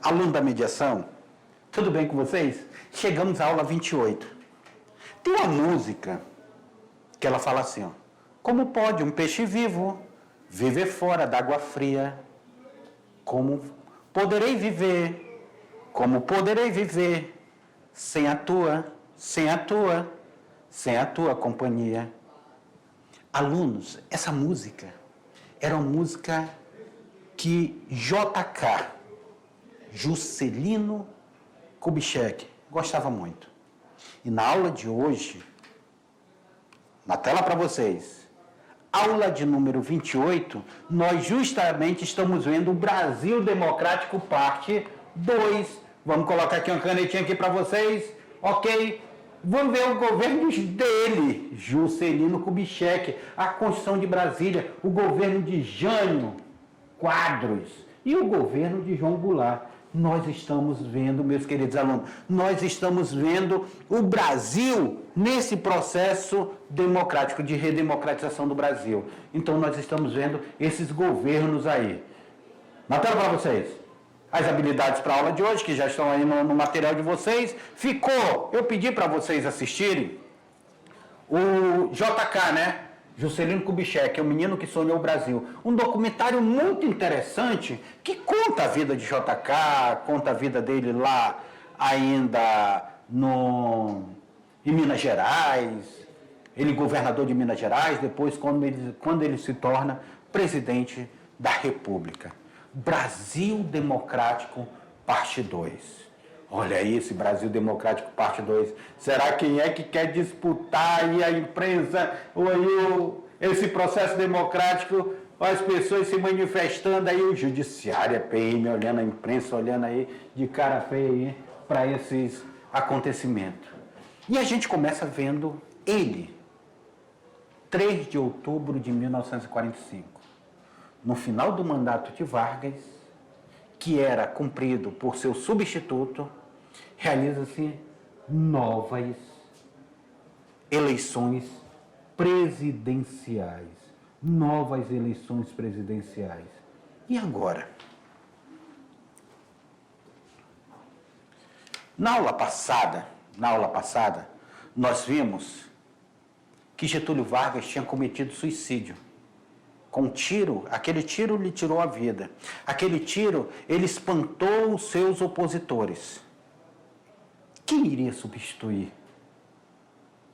aluno da mediação, tudo bem com vocês? Chegamos à aula 28. Tem uma música que ela fala assim, ó, como pode um peixe vivo viver fora d'água fria? Como poderei viver sem a tua companhia? Alunos, essa música era uma música que JK, Juscelino Kubitschek, gostava muito. E na aula de hoje, na tela para vocês, aula de número 28, nós justamente estamos vendo o Brasil Democrático parte 2. Vamos colocar aqui uma canetinha aqui para vocês, ok? Vamos ver o governo dele, Juscelino Kubitschek, a Constituição de Brasília, o governo de Jânio Quadros e o governo de João Goulart. Nós estamos vendo, meus queridos alunos, nós estamos vendo o Brasil nesse processo democrático de redemocratização do Brasil. Então, nós estamos vendo esses governos aí. Na tela para vocês, as habilidades para a aula de hoje, que já estão aí no material de vocês. Eu pedi para vocês assistirem o JK, né? Juscelino Kubitschek, é o menino que sonhou o Brasil. Um documentário muito interessante que conta a vida de JK, conta a vida dele lá ainda em Minas Gerais. Ele governador de Minas Gerais, depois quando ele se torna presidente da República. Brasil Democrático, parte 2. Olha aí esse Brasil Democrático, parte 2. Será quem é que quer disputar aí a imprensa, ou aí esse processo democrático, as pessoas se manifestando aí, o judiciário, a PM, olhando a imprensa, olhando aí de cara feia para esses acontecimentos. E a gente começa vendo ele, 3 de outubro de 1945. No final do mandato de Vargas, que era cumprido por seu substituto, realiza-se novas eleições presidenciais. Novas eleições presidenciais. E agora? Na aula passada, nós vimos que Getúlio Vargas tinha cometido suicídio. Com um tiro, aquele tiro lhe tirou a vida. Aquele tiro, ele espantou os seus opositores. Quem iria substituir?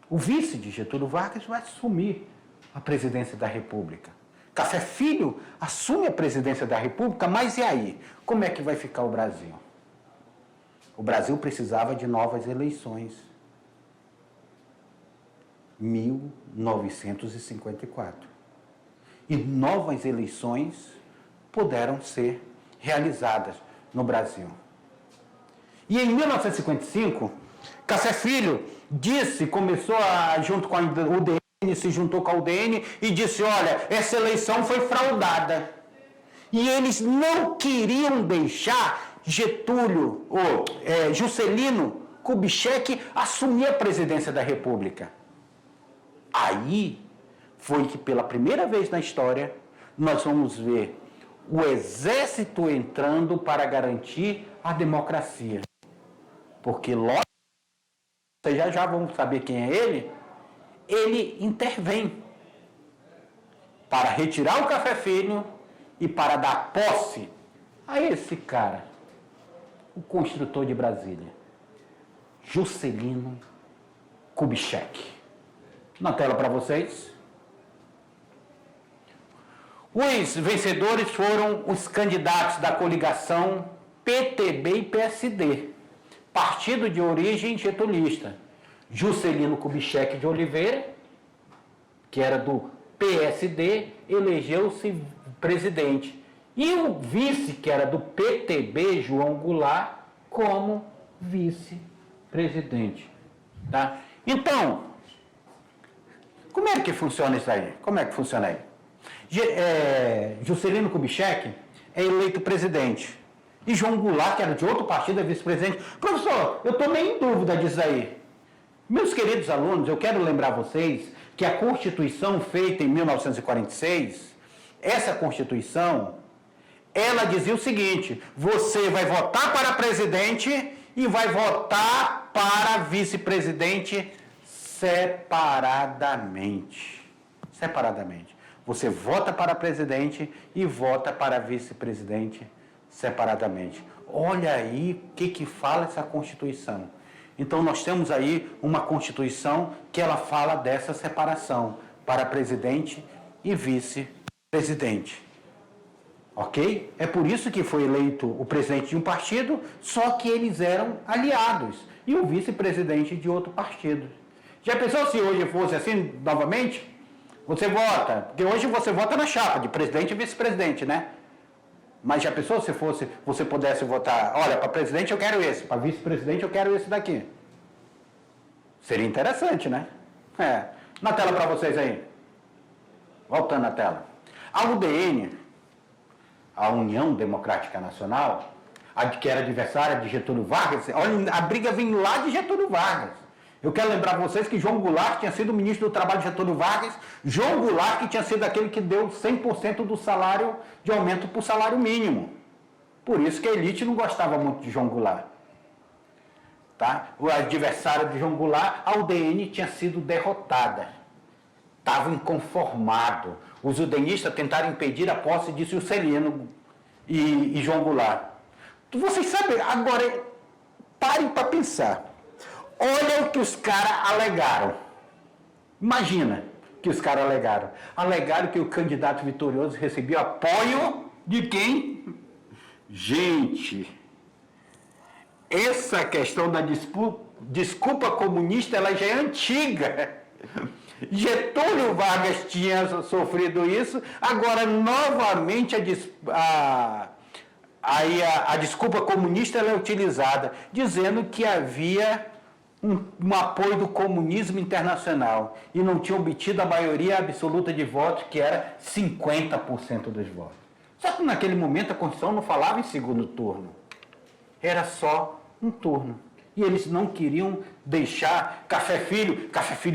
O vice de Getúlio Vargas vai assumir a presidência da República. Café Filho assume a presidência da República, mas e aí? Como é que vai ficar o Brasil? O Brasil precisava de novas eleições. 1954. E novas eleições puderam ser realizadas no Brasil. E em 1955, Café Filho junto com a UDN, se juntou com a UDN e disse, olha, essa eleição foi fraudada. E eles não queriam deixar Juscelino Kubitschek assumir a presidência da República. Aí foi que pela primeira vez na história nós vamos ver o exército entrando para garantir a democracia. Porque logo, vocês já vão saber quem é ele intervém para retirar o Café Filho e para dar posse a esse cara, o construtor de Brasília, Juscelino Kubitschek. Na tela para vocês. Os vencedores foram os candidatos da coligação PTB e PSD, partido de origem getulista. Juscelino Kubitschek de Oliveira, que era do PSD, elegeu-se presidente. E o vice, que era do PTB, João Goulart, como vice-presidente. Tá? Então, como é que funciona isso aí? Como é que funciona aí? Juscelino Kubitschek é eleito presidente. E João Goulart, que era de outro partido, é vice-presidente. Professor, eu estou meio em dúvida disso aí. Meus queridos alunos, eu quero lembrar vocês que a Constituição feita em 1946, essa Constituição, ela dizia o seguinte: você vai votar para presidente e vai votar para vice-presidente separadamente. Separadamente. Você vota para presidente e vota para vice-presidente separadamente. Olha aí o que fala essa Constituição. Então nós temos aí uma Constituição que ela fala dessa separação para presidente e vice-presidente. Ok? É por isso que foi eleito o presidente de um partido, só que eles eram aliados, e o vice-presidente de outro partido. Já pensou se hoje fosse assim novamente? Você vota, porque hoje você vota na chapa de presidente e vice-presidente, né? Mas já pensou se você pudesse votar, olha, para presidente eu quero esse, para vice-presidente eu quero esse daqui? Seria interessante, né? Na tela para vocês aí. Voltando na tela. A UDN, a União Democrática Nacional, que era adversária de Getúlio Vargas, olha, a briga vem lá de Getúlio Vargas. Eu quero lembrar vocês que João Goulart tinha sido ministro do Trabalho de Getúlio Vargas, João Goulart que tinha sido aquele que deu 100% do salário de aumento para o salário mínimo. Por isso que a elite não gostava muito de João Goulart. Tá? O adversário de João Goulart, a UDN tinha sido derrotada. Estava inconformado. Os udenistas tentaram impedir a posse de Juscelino e João Goulart. Vocês sabem, agora, parem para pensar. Olha o que os caras alegaram. Imagina o que os caras alegaram. Alegaram que o candidato vitorioso recebia apoio de quem? Gente, essa questão da desculpa comunista, ela já é antiga. Getúlio Vargas tinha sofrido isso, agora novamente a desculpa comunista ela é utilizada, dizendo que havia um apoio do comunismo internacional e não tinha obtido a maioria absoluta de votos, que era 50% dos votos. Só que naquele momento a Constituição não falava em segundo turno, era só um turno. E eles não queriam deixar Café Filho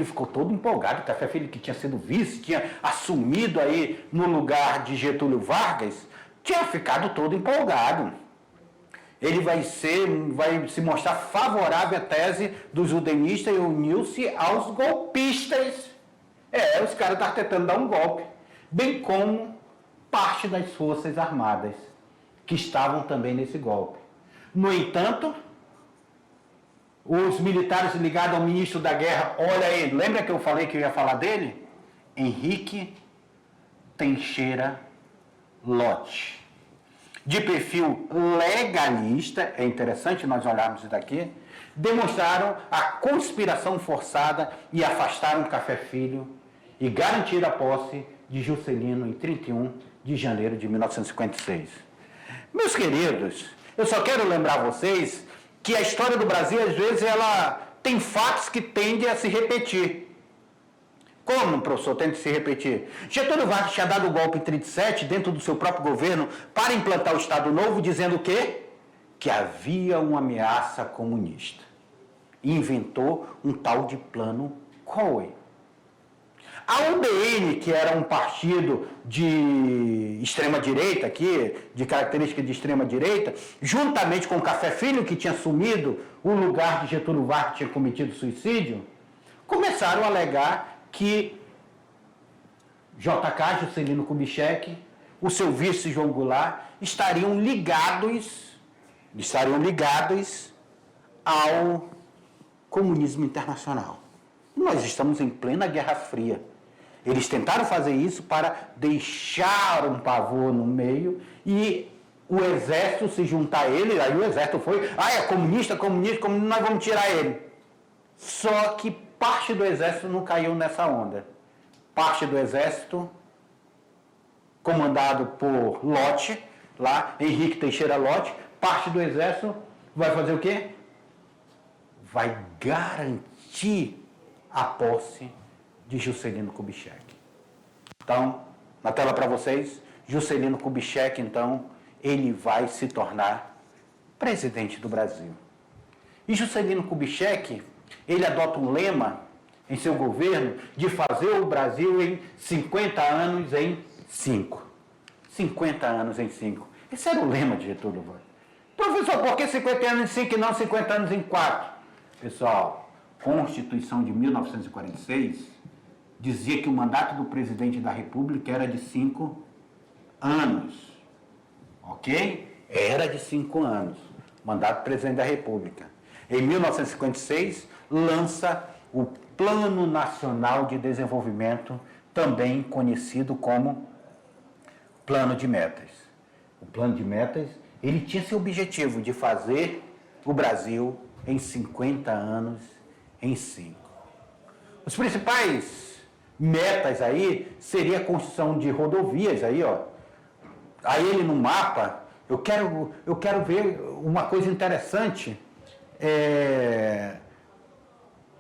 ficou todo empolgado. Café Filho, que tinha sido vice, tinha assumido aí no lugar de Getúlio Vargas, tinha ficado todo empolgado. Ele vai se mostrar favorável à tese dos udenistas e uniu-se aos golpistas. Os caras estavam tentando dar um golpe, bem como parte das Forças Armadas, que estavam também nesse golpe. No entanto, os militares ligados ao ministro da Guerra, olha aí, lembra que eu falei que eu ia falar dele? Henrique Teixeira Lott. De perfil legalista, é interessante nós olharmos isso daqui, demonstraram a conspiração forçada e afastaram Café Filho e garantiram a posse de Juscelino em 31 de janeiro de 1956. Meus queridos, eu só quero lembrar vocês que a história do Brasil, às vezes, ela tem fatos que tendem a se repetir. Como, professor, tende a se repetir? Getúlio Vargas tinha dado o golpe em 37, dentro do seu próprio governo, para implantar o Estado Novo, dizendo o quê? Que havia uma ameaça comunista. E inventou um tal de plano Cohen. A UDN, que era um partido de extrema-direita aqui, de característica de extrema-direita, juntamente com o Café Filho, que tinha assumido o lugar de Getúlio Vargas, que tinha cometido suicídio, começaram a alegar que JK, Juscelino Kubitschek, o seu vice João Goulart, estariam ligados ao comunismo internacional. Nós estamos em plena Guerra Fria. Eles tentaram fazer isso para deixar um pavor no meio e o exército se juntar a ele, aí o exército foi, é comunista, nós vamos tirar ele. Só que parte do exército não caiu nessa onda. Parte do exército, comandado por Lott, lá, Henrique Teixeira Lott, parte do exército vai fazer o quê? Vai garantir a posse de Juscelino Kubitschek. Então, na tela para vocês, Juscelino Kubitschek, então, ele vai se tornar presidente do Brasil. E Juscelino Kubitschek, ele adota um lema em seu governo de fazer o Brasil em 50 anos em 5. 50 anos em 5. Esse era o lema de Getúlio Vargas. Professor, por que 50 anos em 5 e não 50 anos em 4? Pessoal, Constituição de 1946 dizia que o mandato do presidente da República era de 5 anos. Ok? Era de 5 anos. Mandato do presidente da República. Em 1956, lança o Plano Nacional de Desenvolvimento, também conhecido como Plano de Metas. O Plano de Metas, ele tinha seu objetivo de fazer o Brasil em 50 anos em 5. Os principais metas aí seria a construção de rodovias aí, ó. Aí ele no mapa, eu quero ver uma coisa interessante.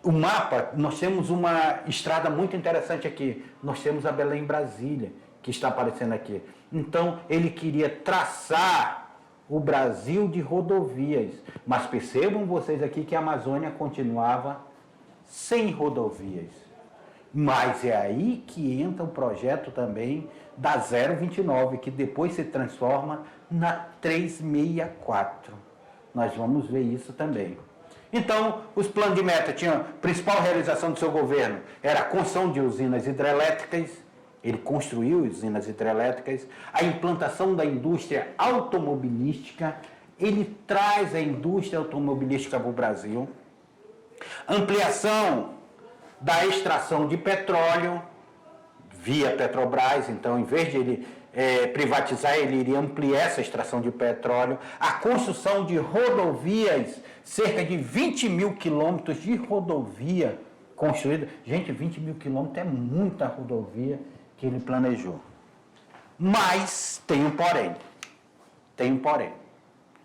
O mapa, nós temos uma estrada muito interessante aqui. Nós temos a Belém-Brasília, que está aparecendo aqui. Então, ele queria traçar o Brasil de rodovias. Mas percebam vocês aqui que a Amazônia continuava sem rodovias. Mas é aí que entra o projeto também da 029, que depois se transforma na 364. Nós vamos ver isso também. Então, os planos de meta tinham, a principal realização do seu governo era a construção de usinas hidrelétricas, ele construiu usinas hidrelétricas, a implantação da indústria automobilística, ele traz a indústria automobilística para o Brasil, ampliação da extração de petróleo via Petrobras, então, em vez de ele privatizar, ele iria ampliar essa extração de petróleo, a construção de rodovias, cerca de 20 mil quilômetros de rodovia construída. Gente, 20 mil quilômetros é muita rodovia que ele planejou. Mas tem um porém. Tem um porém.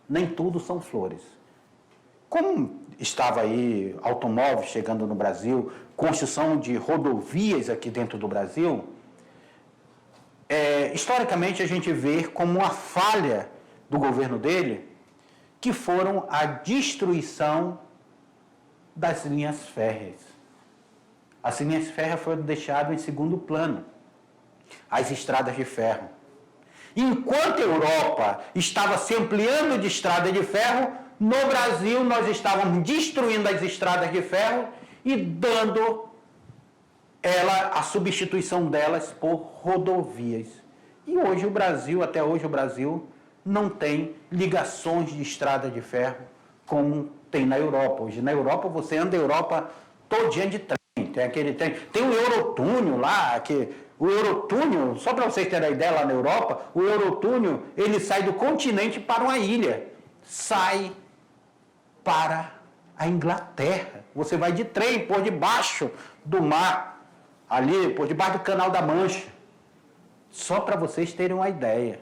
Nem tudo são flores. Como estava aí automóveis chegando no Brasil, construção de rodovias aqui dentro do Brasil, historicamente a gente vê como uma falha do governo dele, que foram a destruição das linhas férreas. As linhas férreas foram deixadas em segundo plano. As estradas de ferro. Enquanto a Europa estava se ampliando de estrada de ferro, no Brasil nós estávamos destruindo as estradas de ferro e dando a substituição delas por rodovias. E hoje o Brasil, até hoje o Brasil, não tem ligações de estrada de ferro como tem na Europa. Hoje na Europa você anda a Europa todinha de trem. Tem aquele trem. Tem o Eurotúnel lá, o Eurotúnel, só para vocês terem a ideia, lá na Europa, o Eurotúnel, ele sai do continente para uma ilha. Sai para a Inglaterra. Você vai de trem por debaixo do mar, ali, por debaixo do Canal da Mancha. Só para vocês terem uma ideia.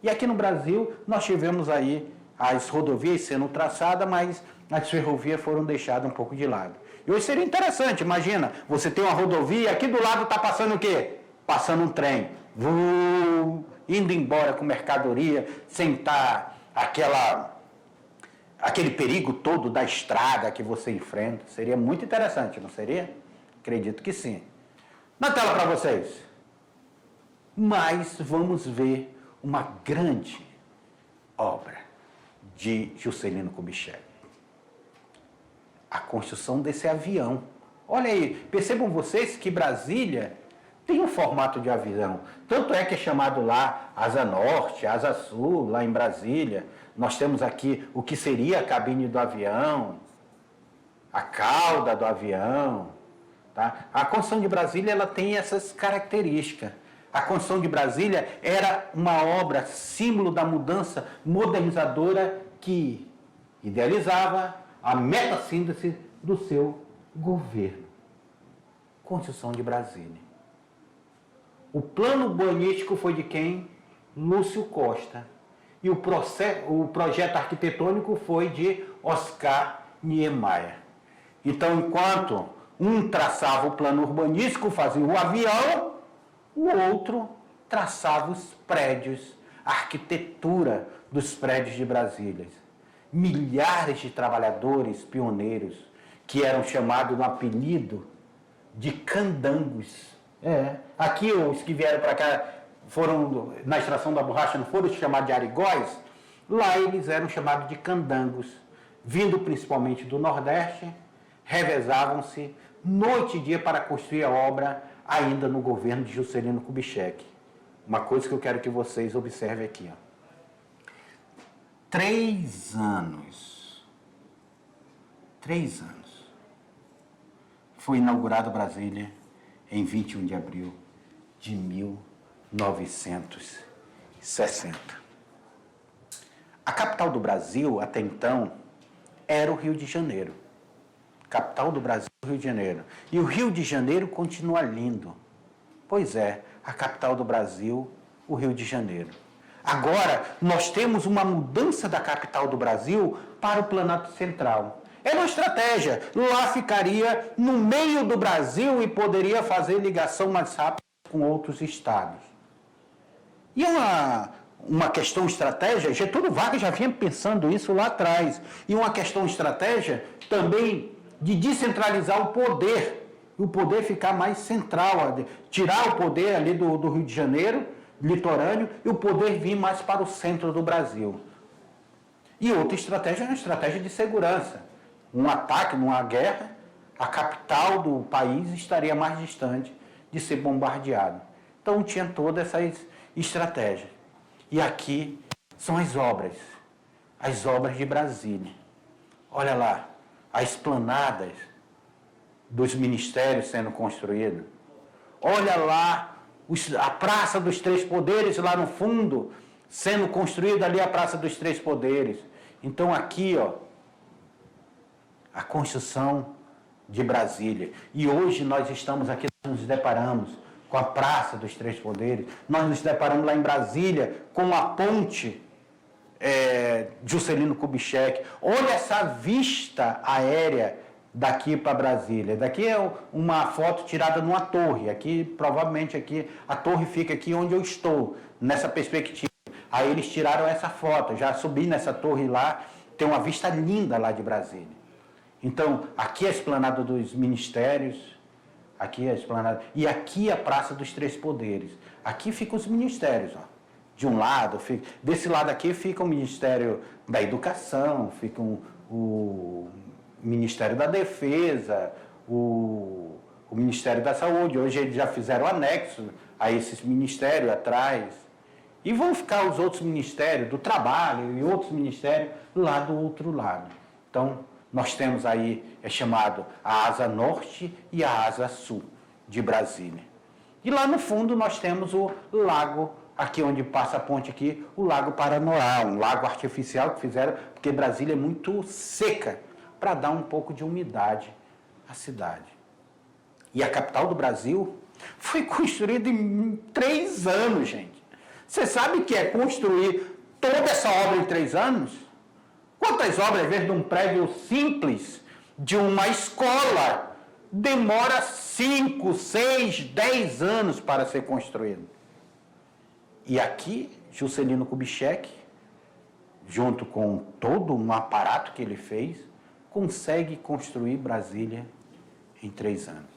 E aqui no Brasil, nós tivemos aí as rodovias sendo traçadas, mas as ferrovias foram deixadas um pouco de lado. E hoje seria interessante, imagina, você tem uma rodovia, aqui do lado está passando o quê? Passando um trem, indo embora com mercadoria, sem estar aquele perigo todo da estrada que você enfrenta. Seria muito interessante, não seria? Acredito que sim. Na tela para vocês. Mas vamos ver uma grande obra de Juscelino Kubitschek. A construção desse avião. Olha aí, percebam vocês que Brasília tem um formato de avião. Tanto é que é chamado lá Asa Norte, Asa Sul, lá em Brasília. Nós temos aqui o que seria a cabine do avião, a cauda do avião. Tá? A construção de Brasília ela tem essas características. A construção de Brasília era uma obra símbolo da mudança modernizadora que idealizava a meta-síntese do seu governo. Construção de Brasília. O plano urbanístico foi de quem? Lúcio Costa. E o projeto arquitetônico foi de Oscar Niemeyer. Então, enquanto um traçava o plano urbanístico, fazia o avião, o outro traçava os prédios, a arquitetura dos prédios de Brasília. Milhares de trabalhadores pioneiros, que eram chamados no apelido de candangos. Aqui os que vieram para cá foram na extração da borracha, não foram chamados de arigóis, lá eles eram chamados de candangos, vindo principalmente do Nordeste, revezavam-se noite e dia para construir a obra, ainda no governo de Juscelino Kubitschek. Uma coisa que eu quero que vocês observem aqui. Ó. 3 anos. 3 anos. Foi inaugurado Brasília em 21 de abril de 1960. A capital do Brasil, até então, era o Rio de Janeiro. Capital do Brasil, Rio de Janeiro. E o Rio de Janeiro continua lindo. Pois é, a capital do Brasil, o Rio de Janeiro. Agora, nós temos uma mudança da capital do Brasil para o Planalto Central. Era uma estratégia. Lá ficaria no meio do Brasil e poderia fazer ligação mais rápida com outros estados. E uma questão estratégia, Getúlio Vargas já vinha pensando isso lá atrás. E uma questão estratégia também de descentralizar o poder. O poder ficar mais central, tirar o poder ali do Rio de Janeiro, litorâneo, e o poder vir mais para o centro do Brasil. E outra estratégia é uma estratégia de segurança. Um ataque, numa guerra, a capital do país estaria mais distante de ser bombardeada. Então tinha todas essas estratégias. E aqui são as obras de Brasília. Olha lá, as esplanadas dos ministérios sendo construídas. Olha lá, a Praça dos Três Poderes lá no fundo, sendo construída ali a Praça dos Três Poderes. Então aqui, ó, a construção de Brasília. E hoje nós estamos aqui, nós nos deparamos com a Praça dos Três Poderes, nós nos deparamos lá em Brasília com a ponte Juscelino Kubitschek. Olha essa vista aérea daqui para Brasília. Daqui é uma foto tirada numa torre. Aqui, provavelmente, aqui a torre fica aqui onde eu estou, nessa perspectiva. Aí eles tiraram essa foto. Já subi nessa torre lá, tem uma vista linda lá de Brasília. Então, aqui é a esplanada dos ministérios, aqui é a esplanada, e aqui é a Praça dos Três Poderes. Aqui ficam os ministérios, ó. De um lado, desse lado aqui fica o Ministério da Educação, fica o Ministério da Defesa, o Ministério da Saúde. Hoje eles já fizeram anexo a esses ministérios atrás. E vão ficar os outros ministérios do trabalho e outros ministérios lá do outro lado. Então, nós temos aí, é chamado a asa norte e a asa sul de Brasília. E lá no fundo nós temos o lago, aqui onde passa a ponte aqui, o Lago Paranoá, um lago artificial que fizeram, porque Brasília é muito seca, para dar um pouco de umidade à cidade. E a capital do Brasil foi construída em 3 anos, gente. Você sabe o que é construir toda essa obra em 3 anos? Quantas obras, às vezes, de um prédio simples, de uma escola, demora 5, 6, 10 anos para ser construído? E aqui, Juscelino Kubitschek, junto com todo um aparato que ele fez, consegue construir Brasília em 3 anos.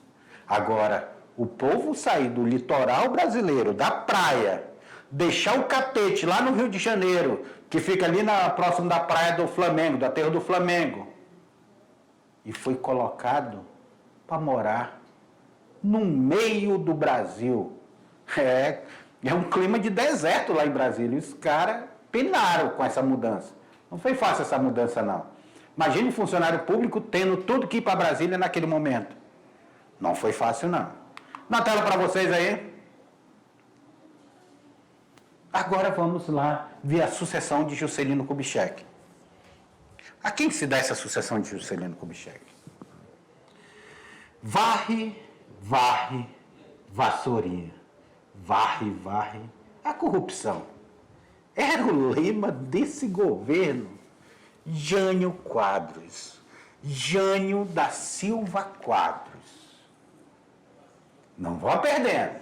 Agora, o povo sair do litoral brasileiro, da praia, deixar o Catete lá no Rio de Janeiro, que fica ali próximo da praia do Flamengo, do aterro do Flamengo, e foi colocado para morar no meio do Brasil. É um clima de deserto lá em Brasília. Os caras penaram com essa mudança. Não foi fácil essa mudança, não. Imagine um funcionário público tendo tudo que ir para Brasília naquele momento. Não foi fácil, não. Na tela para vocês aí. Agora vamos lá ver a sucessão de Juscelino Kubitschek. A quem se dá essa sucessão de Juscelino Kubitschek? Varre, varre, vassourinha. Varre, varre a corrupção. Era o lema desse governo. Jânio Quadros. Jânio da Silva Quadros. Não vão perdendo.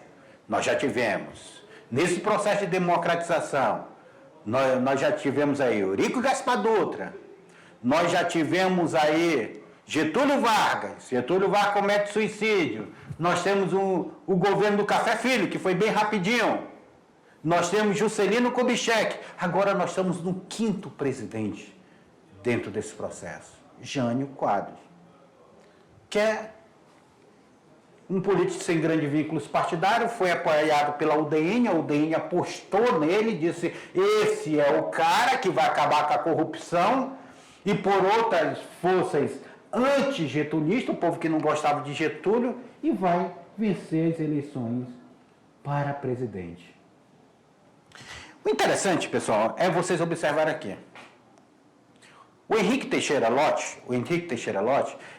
Nós já tivemos, nesse processo de democratização, nós já tivemos aí Eurico Gaspar Dutra, nós já tivemos aí Getúlio Vargas comete suicídio, nós temos o governo do Café Filho, que foi bem rapidinho, nós temos Juscelino Kubitschek. Agora nós estamos no quinto presidente dentro desse processo, Jânio Quadros, que é um político sem grandes vínculos partidários, foi apoiado pela UDN, a UDN apostou nele, disse, esse é o cara que vai acabar com a corrupção, e por outras forças anti-getulistas, o povo que não gostava de Getúlio, e vai vencer as eleições para presidente. O interessante, pessoal, é vocês observarem aqui. O Henrique Teixeira Lott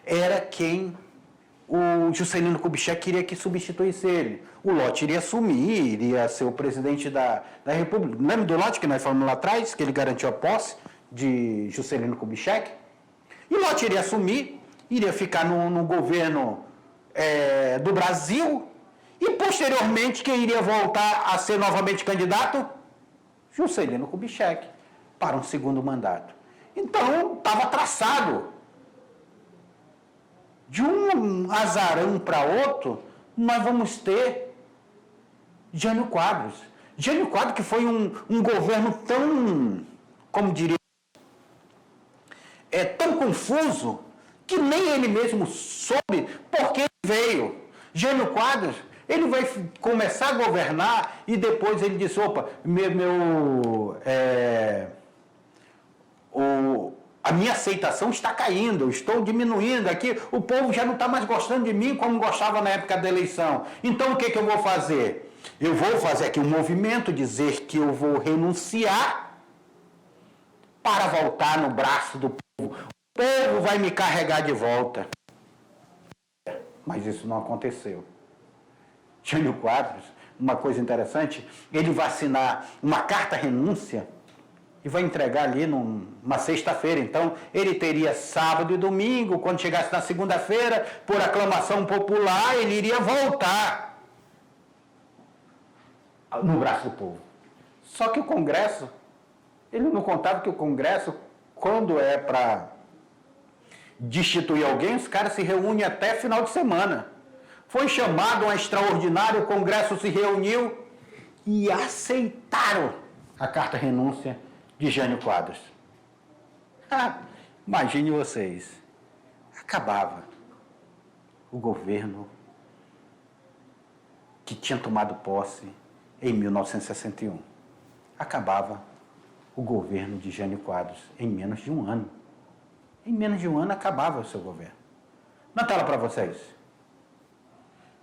era quem o Juscelino Kubitschek queria que substituísse ele. O Lott iria assumir, iria ser o presidente da República. Lembra do Lott que nós falamos lá atrás, que ele garantiu a posse de Juscelino Kubitschek? E Lott iria assumir, iria ficar no governo do Brasil, e posteriormente quem iria voltar a ser novamente candidato? Juscelino Kubitschek, para um segundo mandato. Então, estava traçado. De um azarão para outro, nós vamos ter Jânio Quadros. Jânio Quadros, que foi um governo tão, como diria, tão confuso, que nem ele mesmo soube por que veio. Jânio Quadros, ele vai começar a governar e depois ele disse, opa, a minha aceitação está caindo, eu estou diminuindo aqui, o povo já não está mais gostando de mim como gostava na época da eleição. Então o que eu vou fazer? Eu vou fazer aqui um movimento, dizer que eu vou renunciar para voltar no braço do povo. O povo vai me carregar de volta. Mas isso não aconteceu. Jânio Quadros, uma coisa interessante, ele vai assinar uma carta renúncia e vai entregar ali numa sexta-feira. Então, ele teria sábado e domingo, quando chegasse na segunda-feira, por aclamação popular, ele iria voltar no braço do povo. Só que o Congresso, ele não contava que o Congresso, quando é para destituir alguém, os caras se reúnem até final de semana. Foi chamado um extraordinário, o Congresso se reuniu e aceitaram a carta renúncia de Jânio Quadros. Imagine vocês, acabava o governo que tinha tomado posse em 1961. Acabava o governo de Jânio Quadros em menos de um ano. Em menos de um ano acabava o seu governo. Na tela para vocês.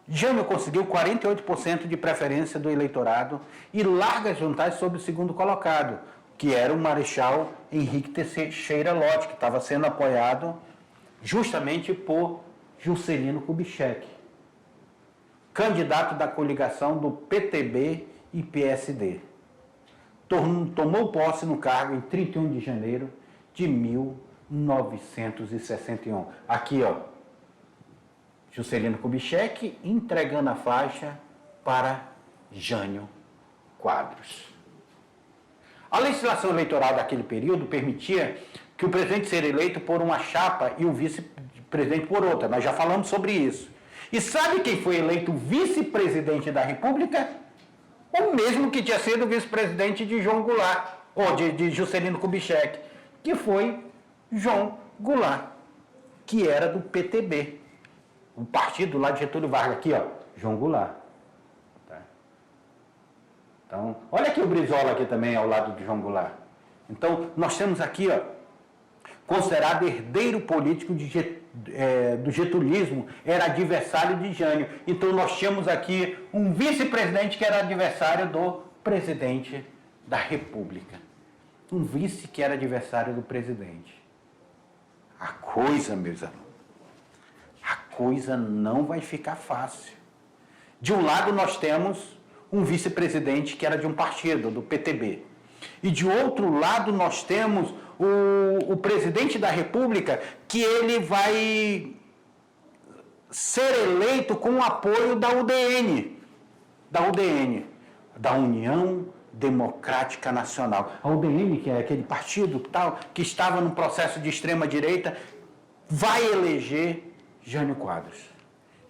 Jânio conseguiu 48% de preferência do eleitorado e largas vantagens sobre o segundo colocado, que era o Marechal Henrique Teixeira Lott, que estava sendo apoiado justamente por Juscelino Kubitschek, candidato da coligação do PTB e PSD. Tomou posse no cargo em 31 de janeiro de 1961. Aqui, ó, Juscelino Kubitschek entregando a faixa para Jânio Quadros. A legislação eleitoral daquele período permitia que o presidente seja eleito por uma chapa e o vice-presidente por outra. Nós já falamos sobre isso. E sabe quem foi eleito vice-presidente da República? O mesmo que tinha sido vice-presidente de João Goulart, ou de Juscelino Kubitschek, que foi João Goulart, que era do PTB, o partido lá de Getúlio Vargas. Aqui, ó, João Goulart. Então, olha aqui o Brizola aqui também ao lado de João Goulart. Então, nós temos aqui, ó, considerado herdeiro político do getulismo, era adversário de Jânio. Então, nós tínhamos aqui um vice-presidente que era adversário do presidente da República. Um vice que era adversário do presidente. A coisa, meus alunos, a coisa não vai ficar fácil. De um lado, nós temos um vice-presidente que era de um partido, do PTB. E de outro lado nós temos o presidente da República, que ele vai ser eleito com o apoio da UDN, da União Democrática Nacional. A UDN, que é aquele partido tal, que estava no processo de extrema-direita, vai eleger Jânio Quadros.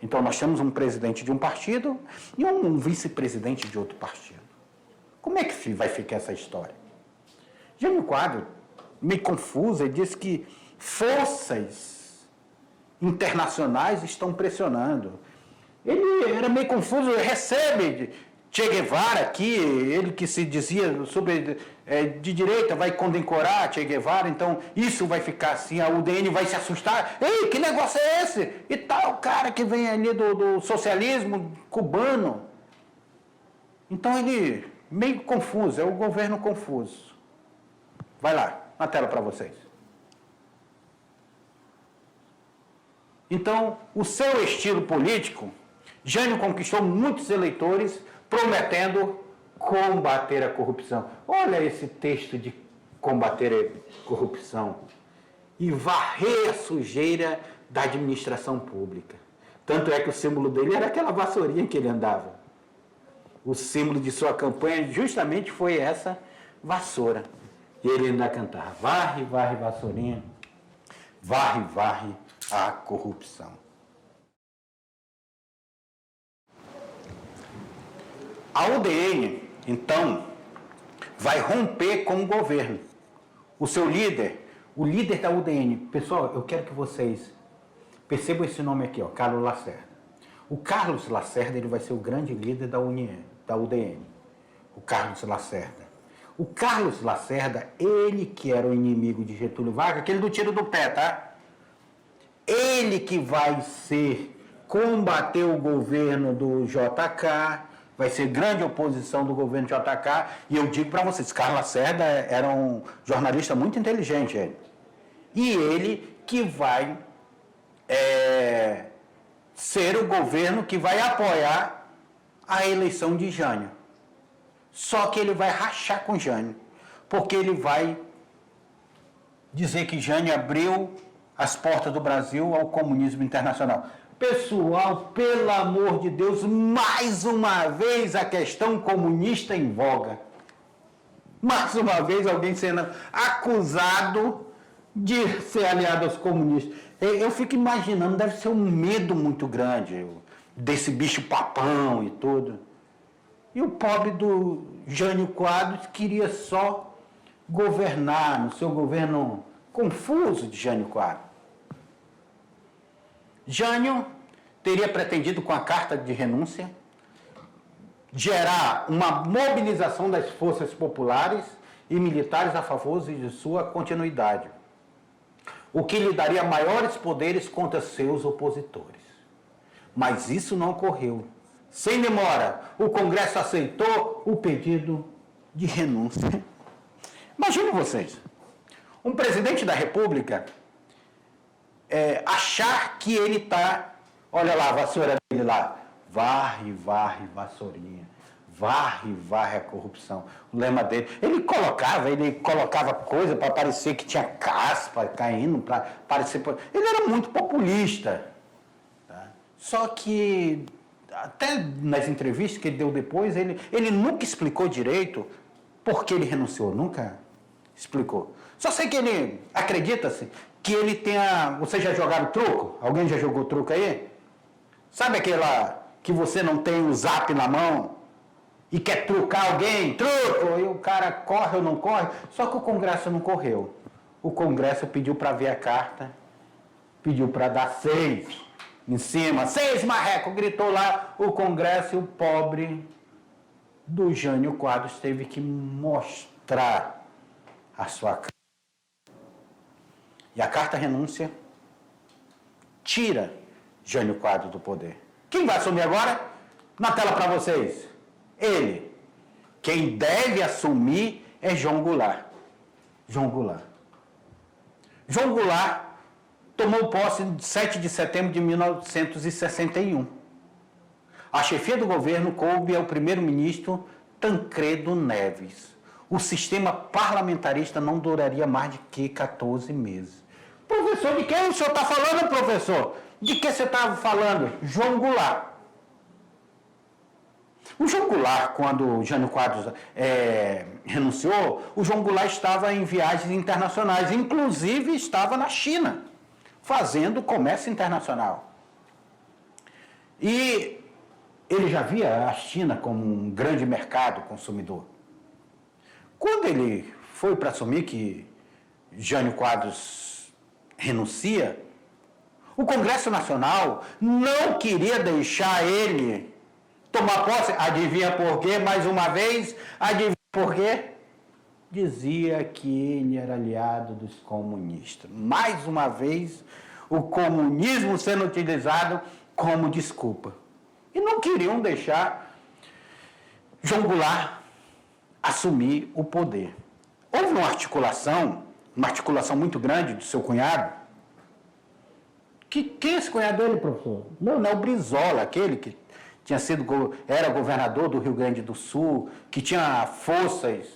Então, nós temos um presidente de um partido e um vice-presidente de outro partido. Como é que vai ficar essa história? Jânio Quadros, meio confuso, ele disse que forças internacionais estão pressionando. Ele era meio confuso, recebe Che Guevara aqui, ele que se dizia sobre de direita, vai condecorar Che Guevara, então isso vai ficar assim, a UDN vai se assustar. Ei, que negócio é esse? E tal cara que vem ali do socialismo cubano. Então ele meio confuso, é o governo confuso. Vai lá, na tela para vocês. Então, o seu estilo político, Jânio conquistou muitos eleitores prometendo combater a corrupção. Olha esse texto de combater a corrupção. E varrer a sujeira da administração pública. Tanto é que o símbolo dele era aquela vassourinha que ele andava. O símbolo de sua campanha justamente foi essa vassoura. E ele ainda cantava, varre, varre, vassourinha, varre, varre a corrupção. A UDN, então, vai romper com o governo. O seu líder, o líder da UDN, pessoal, eu quero que vocês percebam esse nome aqui, ó, Carlos Lacerda. O Carlos Lacerda, ele vai ser o grande líder da UDN. O Carlos Lacerda. O Carlos Lacerda, ele que era o inimigo de Getúlio Vargas, aquele do tiro do pé, tá? Ele que vai combater o governo do JK, vai ser grande oposição do governo do JK, e eu digo para vocês, Carlos Lacerda era um jornalista muito inteligente, ele. E ele que vai ser o governo que vai apoiar a eleição de Jânio. Só que ele vai rachar com Jânio, porque ele vai dizer que Jânio abriu as portas do Brasil ao comunismo internacional. Pessoal, pelo amor de Deus, mais uma vez a questão comunista em voga. Mais uma vez alguém sendo acusado de ser aliado aos comunistas. Eu fico imaginando, deve ser um medo muito grande desse bicho papão e tudo. E o pobre do Jânio Quadros queria só governar no seu governo confuso de Jânio Quadros. Jânio teria pretendido, com a carta de renúncia, gerar uma mobilização das forças populares e militares a favor de sua continuidade, o que lhe daria maiores poderes contra seus opositores. Mas isso não ocorreu. Sem demora, o Congresso aceitou o pedido de renúncia. Imaginem vocês, um presidente da República achar que ele está, olha lá a vassoura dele lá, varre, varre, vassourinha, varre, varre a corrupção. O lema dele, ele colocava coisa para parecer que tinha caspa caindo, para parecer... Ele era muito populista. Tá? Só que, até nas entrevistas que ele deu depois, ele nunca explicou direito por que ele renunciou, nunca explicou. Só sei que ele acredita-se que ele tenha... Vocês já jogaram truco? Alguém já jogou truco aí? Sabe aquela que você não tem o zap na mão e quer trucar alguém? Truco! E o cara corre ou não corre? Só que o Congresso não correu. O Congresso pediu para ver a carta, pediu para dar 6 em cima. 6 marreco! Gritou lá o Congresso e o pobre do Jânio Quadros teve que mostrar a sua carta. E a carta renúncia tira Jânio Quadros do poder. Quem vai assumir agora? Na tela para vocês. Ele. Quem deve assumir é João Goulart. João Goulart. João Goulart tomou posse em 7 de setembro de 1961. A chefia do governo coube ao primeiro-ministro Tancredo Neves. O sistema parlamentarista não duraria mais de que 14 meses. Professor, de quem o senhor está falando, professor? De que você está falando? João Goulart. O João Goulart, quando o Jânio Quadros renunciou, o João Goulart estava em viagens internacionais, inclusive estava na China, fazendo comércio internacional. E ele já via a China como um grande mercado consumidor. Quando ele foi para assumir que Jânio Quadros renuncia, o Congresso Nacional não queria deixar ele tomar posse. Adivinha por quê? Mais uma vez, adivinha por quê? Dizia que ele era aliado dos comunistas. Mais uma vez, o comunismo sendo utilizado como desculpa. E não queriam deixar João Goulart assumir o poder. Houve uma articulação muito grande do seu cunhado. Quem é esse cunhado dele, professor? Não é o Brizola, aquele que era governador do Rio Grande do Sul, que tinha forças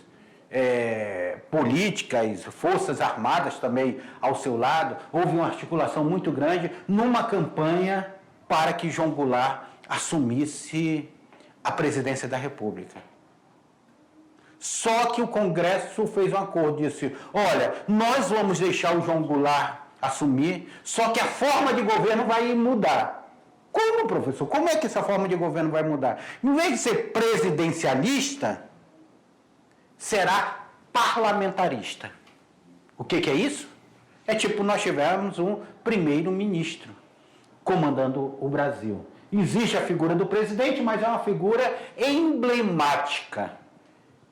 políticas, forças armadas também ao seu lado. Houve uma articulação muito grande numa campanha para que João Goulart assumisse a presidência da República. Só que o Congresso fez um acordo, disse, olha, nós vamos deixar o João Goulart assumir, só que a forma de governo vai mudar. Como, professor? Como é que essa forma de governo vai mudar? Em vez de ser presidencialista, será parlamentarista. O que é isso? É tipo nós tivemos um primeiro-ministro comandando o Brasil. Existe a figura do presidente, mas é uma figura emblemática.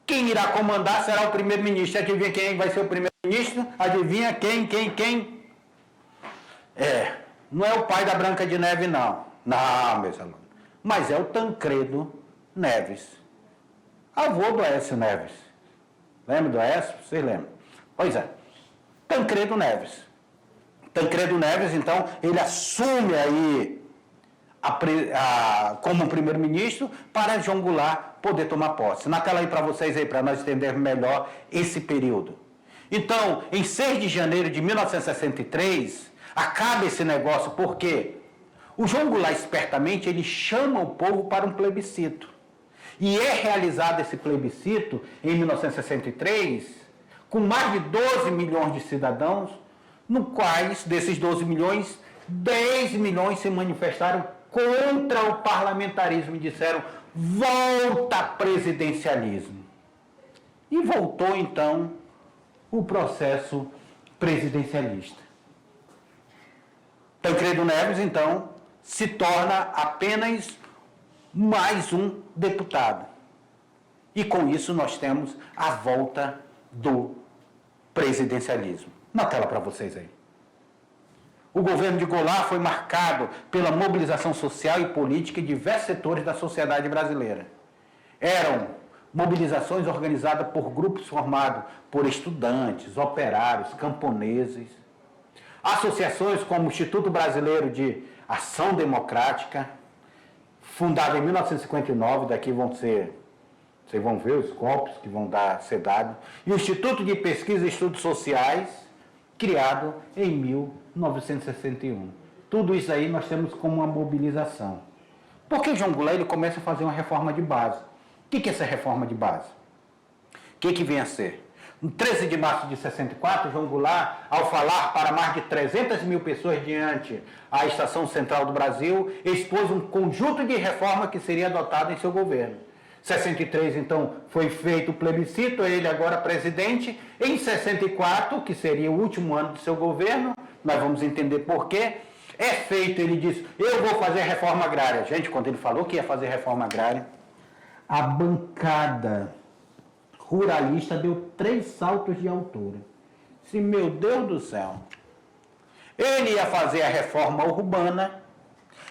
Quem irá comandar será o primeiro-ministro. Adivinha quem vai ser o primeiro-ministro? Adivinha quem? Não é o pai da Branca de Neve, não. Não, meus alunos. Mas é o Tancredo Neves. Avô do Aécio Neves. Lembra do Aécio? Vocês lembram? Pois é. Tancredo Neves. Tancredo Neves, então, ele assume aí como primeiro-ministro para João Goulart poder tomar posse. Na tela aí para vocês, aí, para nós entendermos melhor esse período. Então, em 6 de janeiro de 1963, acaba esse negócio, porque o João Goulart, espertamente, ele chama o povo para um plebiscito. E é realizado esse plebiscito em 1963, com mais de 12 milhões de cidadãos, no quais, desses 12 milhões, 10 milhões se manifestaram contra o parlamentarismo e disseram, volta presidencialismo. E voltou, então, o processo presidencialista. Tancredo Neves, então, se torna apenas mais um deputado. E com isso nós temos a volta do presidencialismo. Na tela para vocês aí. O governo de Goulart foi marcado pela mobilização social e política em diversos setores da sociedade brasileira. Eram mobilizações organizadas por grupos formados por estudantes, operários, camponeses, associações como o Instituto Brasileiro de Ação Democrática, fundado em 1959, daqui vocês vão ver os copos que vão ser dados, e o Instituto de Pesquisa e Estudos Sociais, criado em 1961. Tudo isso aí nós temos como uma mobilização. Porque João Goulart ele começa a fazer uma reforma de base. O que é essa reforma de base? O que vem a ser? No 13 de março de 64, João Goulart, ao falar para mais de 300 mil pessoas diante a Estação Central do Brasil, expôs um conjunto de reformas que seria adotado em seu governo. 63, então, foi feito o plebiscito, ele agora presidente. Em 64, que seria o último ano do seu governo, nós vamos entender por quê, é feito, ele diz, eu vou fazer reforma agrária. Gente, quando ele falou que ia fazer reforma agrária, a bancada ruralista deu 3 saltos de altura. Se, meu Deus do céu, ele ia fazer a reforma urbana,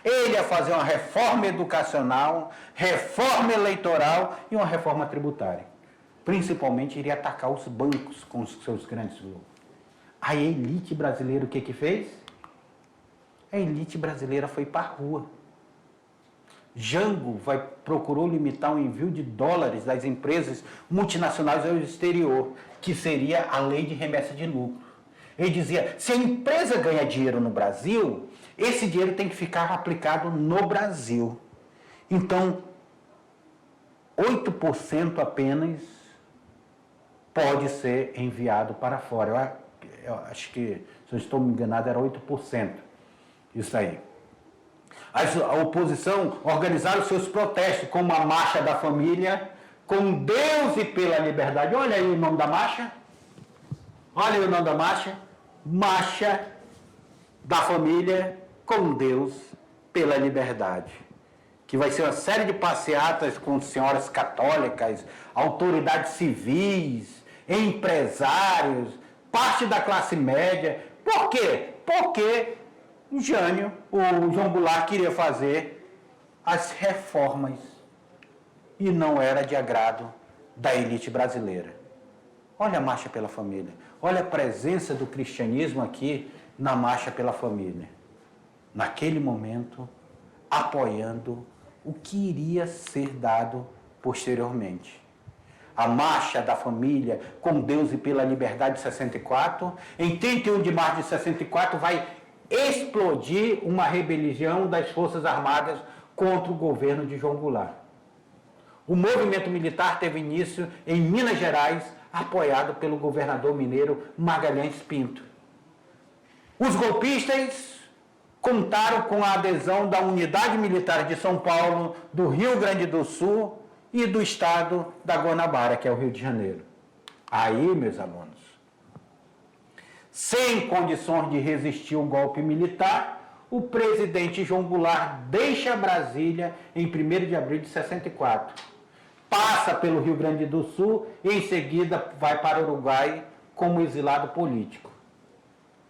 ele ia fazer uma reforma educacional, reforma eleitoral e uma reforma tributária. Principalmente, iria atacar os bancos com os seus grandes lucros. A elite brasileira, o que fez? A elite brasileira foi para a rua. Jango procurou limitar o envio de dólares das empresas multinacionais ao exterior, que seria a lei de remessa de lucro. Ele dizia, se a empresa ganha dinheiro no Brasil, esse dinheiro tem que ficar aplicado no Brasil. Então, 8% apenas pode ser enviado para fora. Eu acho que, se eu estou me enganado, era 8%. Isso aí. A oposição organizaram seus protestos, como a Marcha da Família, com Deus e pela liberdade. Olha aí o nome da marcha. Olha aí o nome da marcha. Marcha da família com Deus pela liberdade. Que vai ser uma série de passeatas com senhoras católicas, autoridades civis, empresários, parte da classe média. Por quê? Porque o João Goulart queria fazer as reformas e não era de agrado da elite brasileira. Olha a Marcha pela Família. Olha a presença do cristianismo aqui na Marcha pela Família. Naquele momento, apoiando o que iria ser dado posteriormente. A Marcha da Família com Deus e pela Liberdade de 64, em 31 de março de 64, vai explodir uma rebelião das Forças Armadas contra o governo de João Goulart. O movimento militar teve início em Minas Gerais, apoiado pelo governador mineiro Magalhães Pinto. Os golpistas contaram com a adesão da Unidade Militar de São Paulo, do Rio Grande do Sul e do estado da Guanabara, que é o Rio de Janeiro. Aí, meus alunos, sem condições de resistir ao golpe militar, o presidente João Goulart deixa Brasília em 1º de abril de 64. Passa pelo Rio Grande do Sul e, em seguida, vai para o Uruguai como exilado político.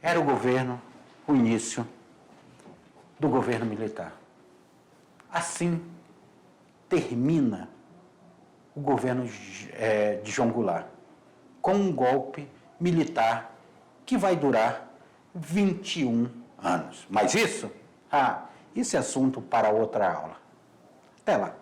Era o governo, o início do governo militar. Assim termina o governo de João Goulart, com um golpe militar que vai durar 21 anos. Mas isso é assunto para outra aula. Até lá.